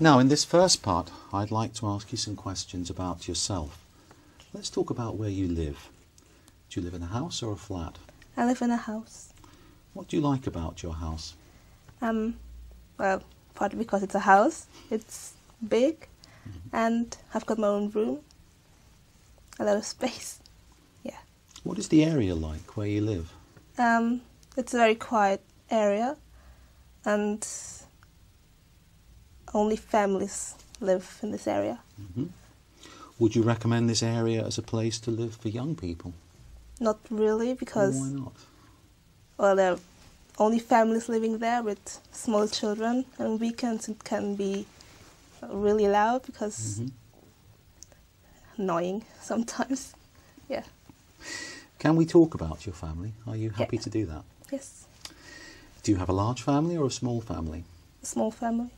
Now, in this first part, I'd like to ask you some questions about yourself. Let's talk about where you live. Do you live in a house or a flat? I live in a house. What do you like about your house? Well, partly because it's a house. It's big, and I've got my own room. A lot of space. Yeah. What is the area like where you live? It's a very quiet area, and only families live in this area. Would you recommend this area as a place to live for young people? Not really, because Why not? well, there are only families living there with small children, and on weekends it can be really loud because annoying sometimes. Yeah. Can we talk about your family? Are you happy to do that? Yes. Do you have a large family or a small family? A small family.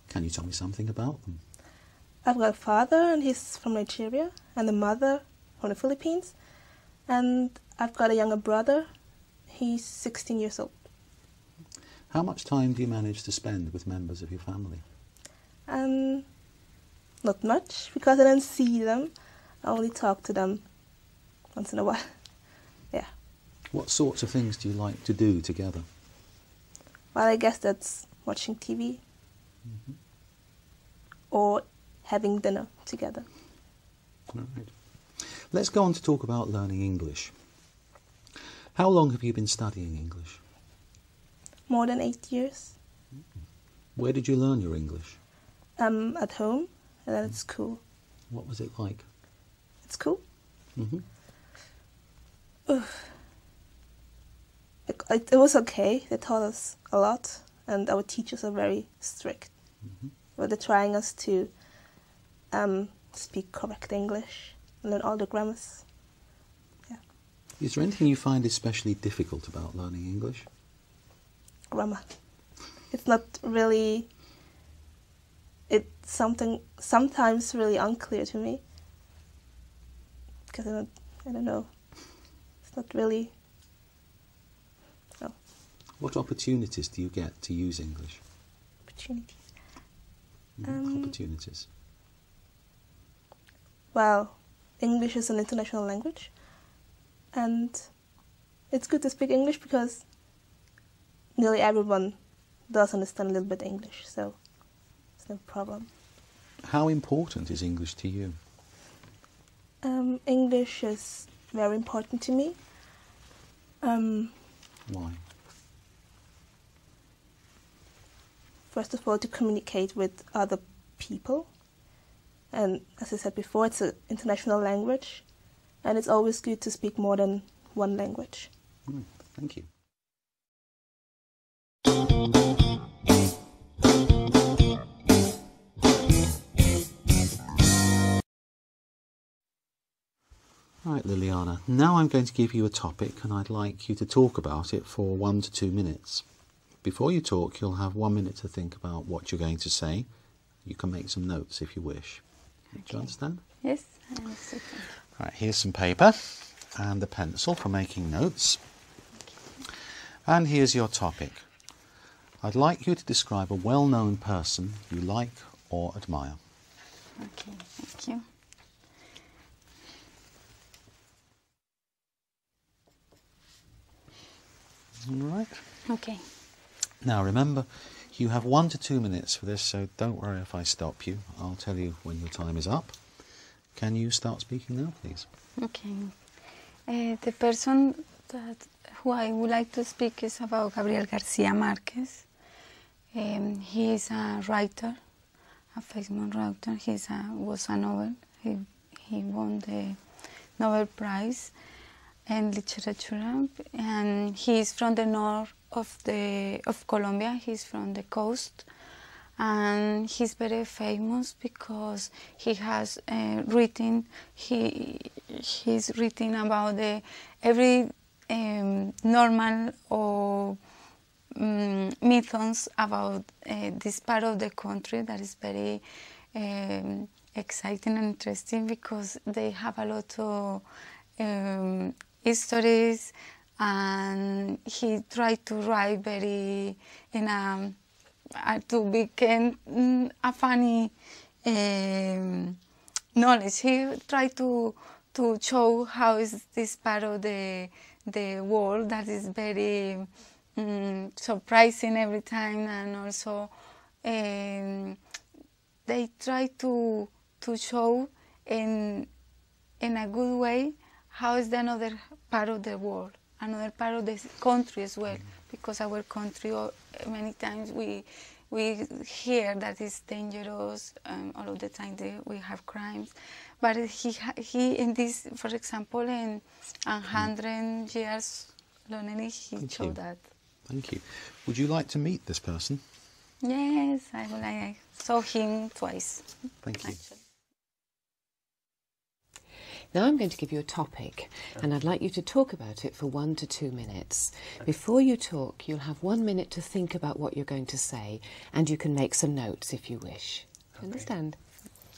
Can you tell me something about them? I've got a father, and he's from Nigeria, and a mother from the Philippines, and I've got a younger brother. He's 16 years old. How much time do you manage to spend with members of your family? Not much, because I don't see them. I only talk to them once in a while. Yeah. What sorts of things do you like to do together? Well, I guess that's watching TV or having dinner together. All right. Let's go on to talk about learning English. How long have you been studying English? More than 8 years. Where did you learn your English? At home, and then at school. What was it like? At school? It was okay. They taught us a lot, and our teachers are very strict. But they're trying us to speak correct English, and learn all the grammars. Yeah. Is there anything you find especially difficult about learning English? Grammar. It's not really. It's sometimes really unclear to me, because I don't know. It's not really. No. What opportunities do you get to use English? Opportunities. Opportunities. Well, English is an international language, and it's good to speak English because nearly everyone does understand a little bit English, so it's no problem. How important is English to you? English is very important to me. Why? First of all, to communicate with other people. And as I said before, it's an international language, and it's always good to speak more than one language. Thank you. Right, Liliana, now I'm going to give you a topic and I'd like you to talk about it for 1 to 2 minutes. Before you talk, you'll have 1 minute to think about what you're going to say. You can make some notes if you wish. Okay. Do you understand? Yes, I understand. Right, here's some paper and a pencil for making notes. And here's your topic. I'd like you to describe a well-known person you like or admire. Okay, thank you. All right. Okay. Now remember, you have 1 to 2 minutes for this, so don't worry if I stop you. I'll tell you when your time is up. Can you start speaking now, please? Okay. The person who I would like to speak is about Gabriel Garcia Marquez. He is a writer, a famous writer. He was a Nobel. He won the Nobel Prize in literature, and he is from the north of Colombia. He's from the coast, and he's very famous because he has written. He's written about every normal or myths about this part of the country that is very exciting and interesting, because they have a lot of histories, and he tried to write very in a to become a funny knowledge. He tried to show how is this part of the world that is very surprising every time, and also they try to show in a good way how is the another part of the world, another part of the country as well, because our country many times we hear that it's dangerous, all of the time we have crimes, but he in this, for example, in 100 years lonely, he showed that. Thank you. Would you like to meet this person? Yes, I saw him twice. Thank you. Actually. Now I'm going to give you a topic, and I'd like you to talk about it for 1 to 2 minutes. Before you talk, you'll have 1 minute to think about what you're going to say, and you can make some notes if you wish. Do you understand?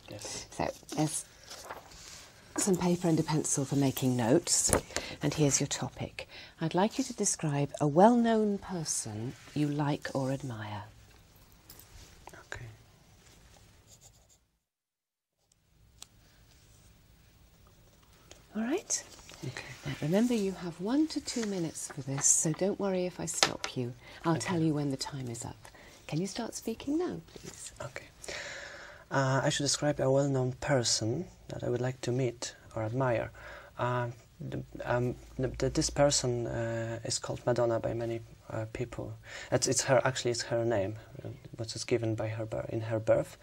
Yes. So there's some paper and a pencil for making notes, and here's your topic. I'd like you to describe a well-known person you like or admire. Okay. All right? Okay. Now, remember, you have 1 to 2 minutes for this, so don't worry if I stop you. I'll tell you when the time is up. Can you start speaking now, please? Okay. I should describe a well-known person that I would like to meet or admire. This person is called Madonna by many people. It's her name, which is given by her in her birth.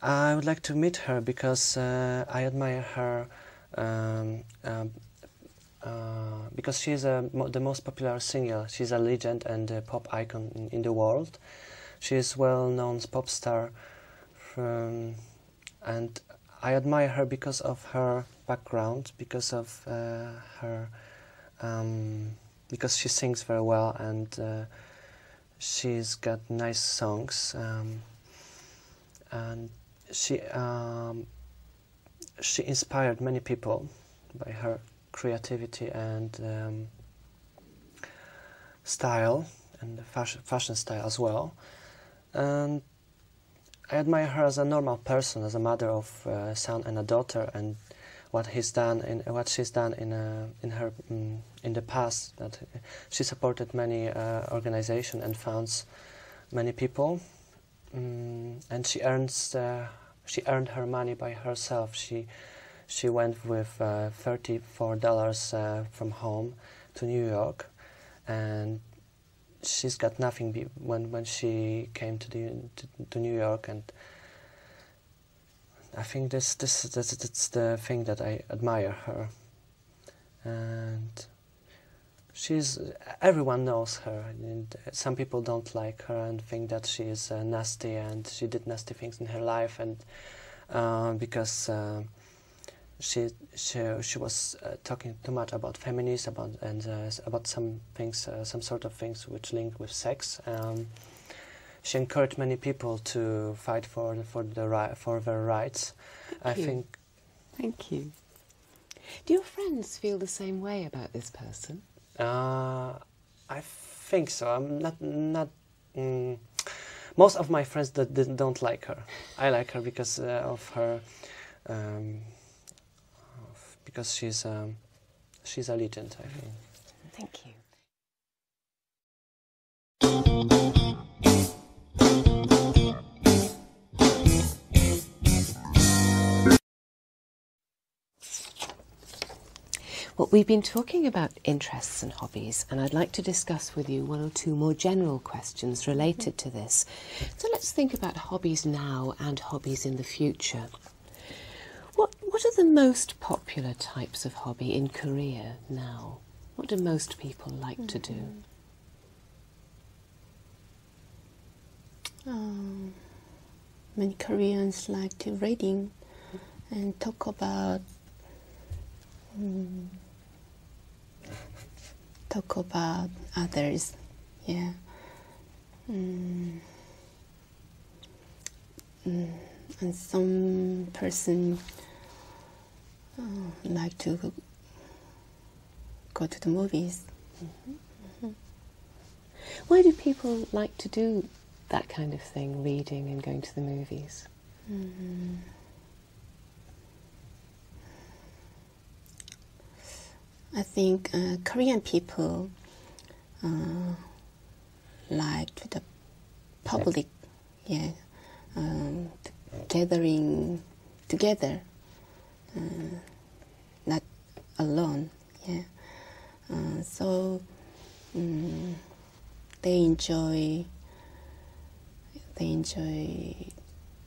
I would like to meet her because I admire her. Because she's the most popular singer. She's a legend and a pop icon in the world. She is well-known pop star, and I admire her because of her background, because of because she sings very well, and she's got nice songs, and she inspired many people by her creativity and style, and the fashion style as well. And I admire her as a normal person, as a mother of a son and a daughter, and what she's done in the past. That she supported many organizations and funds many people, and she earned her money by herself. She went with $34 from home to New York, and she's got nothing when she came to New York, and I think that's the thing that I admire her. And everyone knows her, and some people don't like her and think that she is nasty, and she did nasty things in her life, and because she was talking too much about feminism, about some things, some sort of things which link with sex. She encouraged many people to fight for their rights. Thank you. Do your friends feel the same way about this person? I think so. I'm not. Most of my friends don't like her. I like her because of her. Because she's a legend, I think. Thank you. Well, we've been talking about interests and hobbies, and I'd like to discuss with you 1 or 2 more general questions related to this. So let's think about hobbies now and hobbies in the future. What are the most popular types of hobby in Korea now? What do most people like to do? Many Koreans like to reading and talk about others. Yeah. And some person like to go to the movies. Why do people like to do that kind of thing, reading and going to the movies? I think Korean people like the public, gathering together, not alone. So they enjoy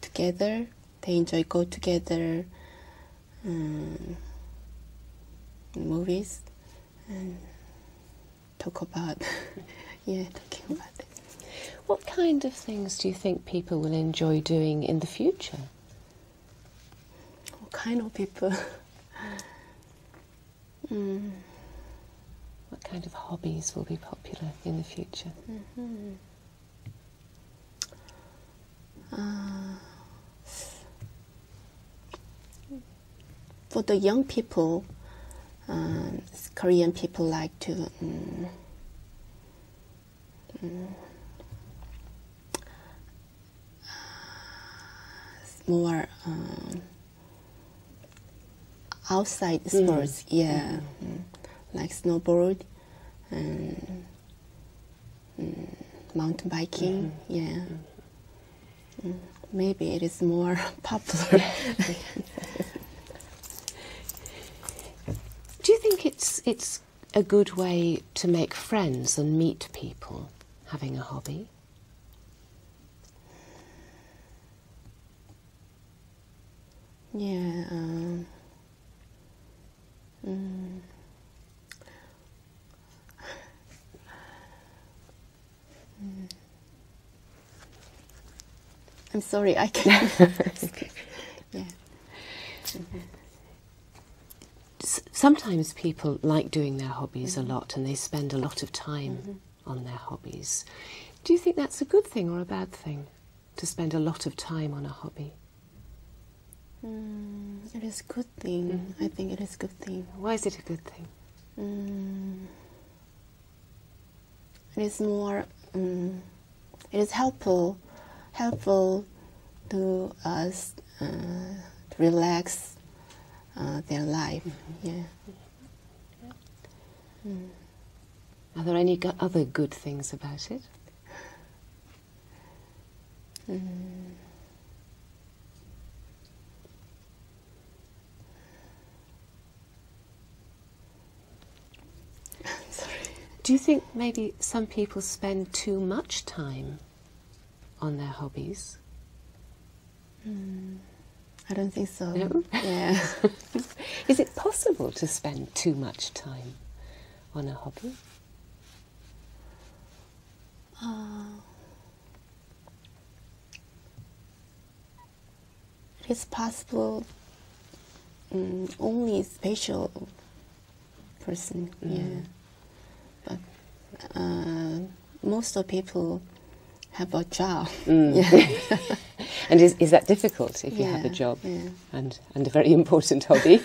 together. They enjoy go together movies and talk about talking about it. What kind of things do you think people will enjoy doing in the future? What kind of people? What kind of hobbies will be popular in the future? For the young people, Korean people like to more outside sports, like snowboard and mountain biking, maybe it is more popular. Do you think it's a good way to make friends and meet people, having a hobby? I'm sorry, I can't. Sometimes people like doing their hobbies a lot and they spend a lot of time on their hobbies. Do you think that's a good thing or a bad thing, to spend a lot of time on a hobby? It is a good thing. I think it is a good thing. Why is it a good thing? It is more. It is helpful to us to relax their life. Are there any other good things about it? Do you think maybe some people spend too much time on their hobbies? I don't think so. No? Yeah. Is it possible to spend too much time on a hobby? It is possible. Only special person. But most of people have a job. And is that difficult if you have a job and a very important hobby?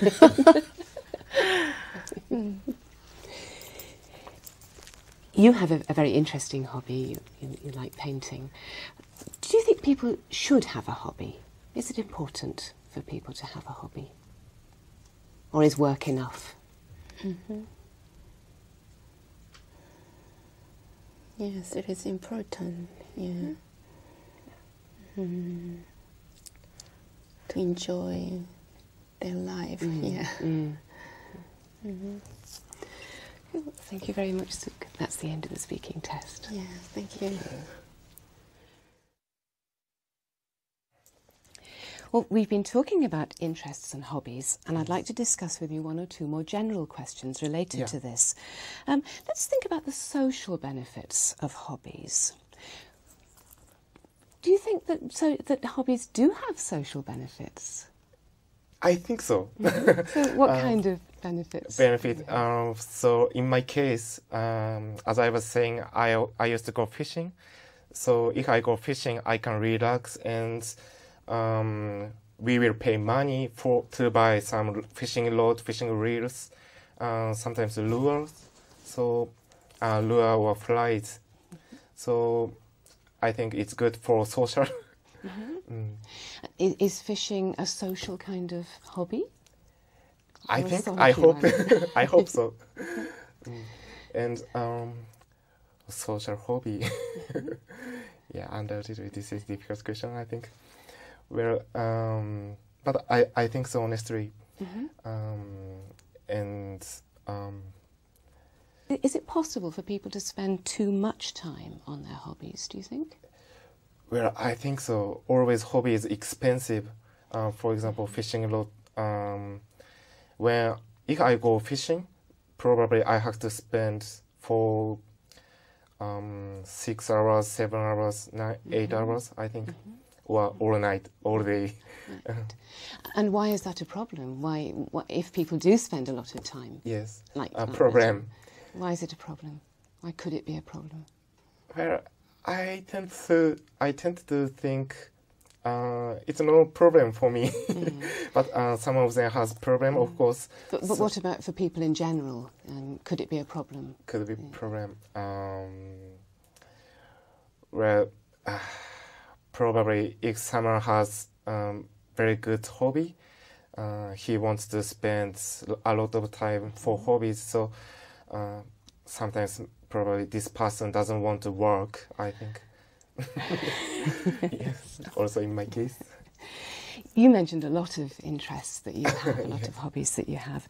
You have a very interesting hobby. You like painting. Do you think people should have a hobby? Is it important for people to have a hobby? Or is work enough? Yes, it is important. To enjoy their life. Thank you very much, Suk. That's the end of the speaking test. Yeah, thank you. Well, we've been talking about interests and hobbies, and I'd like to discuss with you one or two more general questions related to this. Let's think about the social benefits of hobbies. Do you think that hobbies do have social benefits? I think so. So what kind of benefits? So in my case, as I was saying, I used to go fishing. So if I go fishing, I can relax, and we will pay money to buy some fishing rod, fishing reels, sometimes lures, so lure or flies. So I think it's good for social. Is fishing a social kind of hobby? I Or a think, solitary I hope, one? I hope so. And social hobby. Yeah, undoubtedly this is a difficult question, I think. Well, but I think so, honestly. And Is it possible for people to spend too much time on their hobbies, do you think? well, I think so. Always hobby is expensive. For example, fishing a lot. When if I go fishing, probably I have to spend for 6 hours, 7 hours, 8 hours, I think, or all night, all day. Right. And why is that a problem? Why if people do spend a lot of time? Yes, Like a problem. Why is it a problem? Why could it be a problem? Well, I tend to think it's no problem for me, but some of them has problem, of course. But So what about for people in general? Could it be a problem? could be problem. Well, probably if someone has very good hobby, he wants to spend a lot of time for hobbies. So sometimes probably this person doesn't want to work, I think. Yes, also in my case. You mentioned a lot of interests that you have, a lot of hobbies that you have.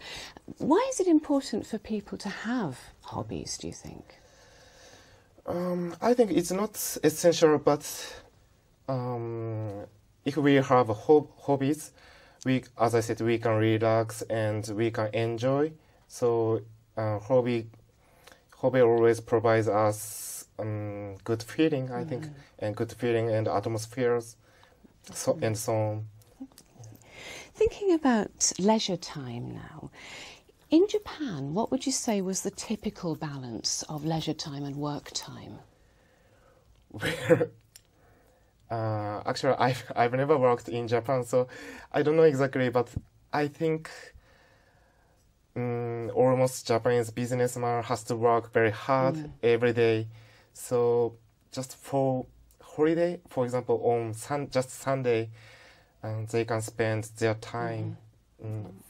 Why is it important for people to have hobbies, do you think? I think it's not essential, but if we have hobbies, as I said, we can relax and we can enjoy. So hobby always provides us good feeling, I think, and good feeling and atmospheres, and so on. Thinking about leisure time now, in Japan, what would you say was the typical balance of leisure time and work time? Where actually I've never worked in Japan, so I don't know exactly, but I think almost Japanese businessman has to work very hard every day. So just for holiday, for example, on just Sunday, they can spend their time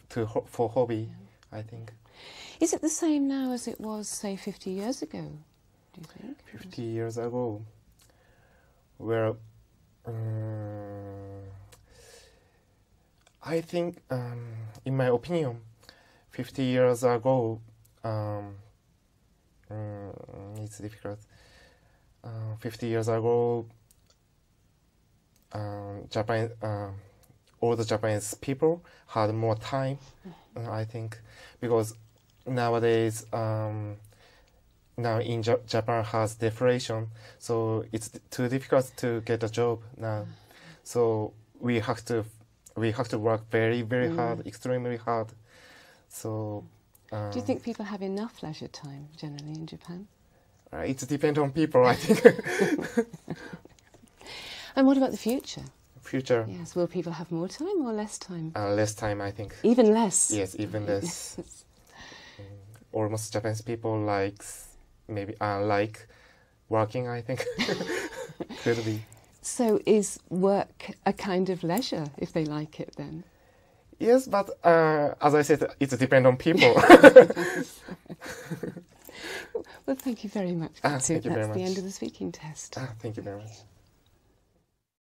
for hobby, I think. Is it the same now as it was, say, 50 years ago, do you think? 50 years ago, well, I think, in my opinion, 50 years ago, it's difficult. 50 years ago, Japan, all the Japanese people had more time, I think, because nowadays, now in Japan has deflation, so it's too difficult to get a job now. So we have to work very, very hard, extremely hard. So Do you think people have enough leisure time generally in Japan? It depends on people, I think. And what about the future? Future. Yes, will people have more time or less time? Less time, I think. Even less? Yes, even less. Almost Japanese people like working, I think. Could be. So is work a kind of leisure if they like it then? Yes, but as I said, it depends on people. Well, thank you very much. Thank you very That's much. the end of the speaking test. Thank you very much.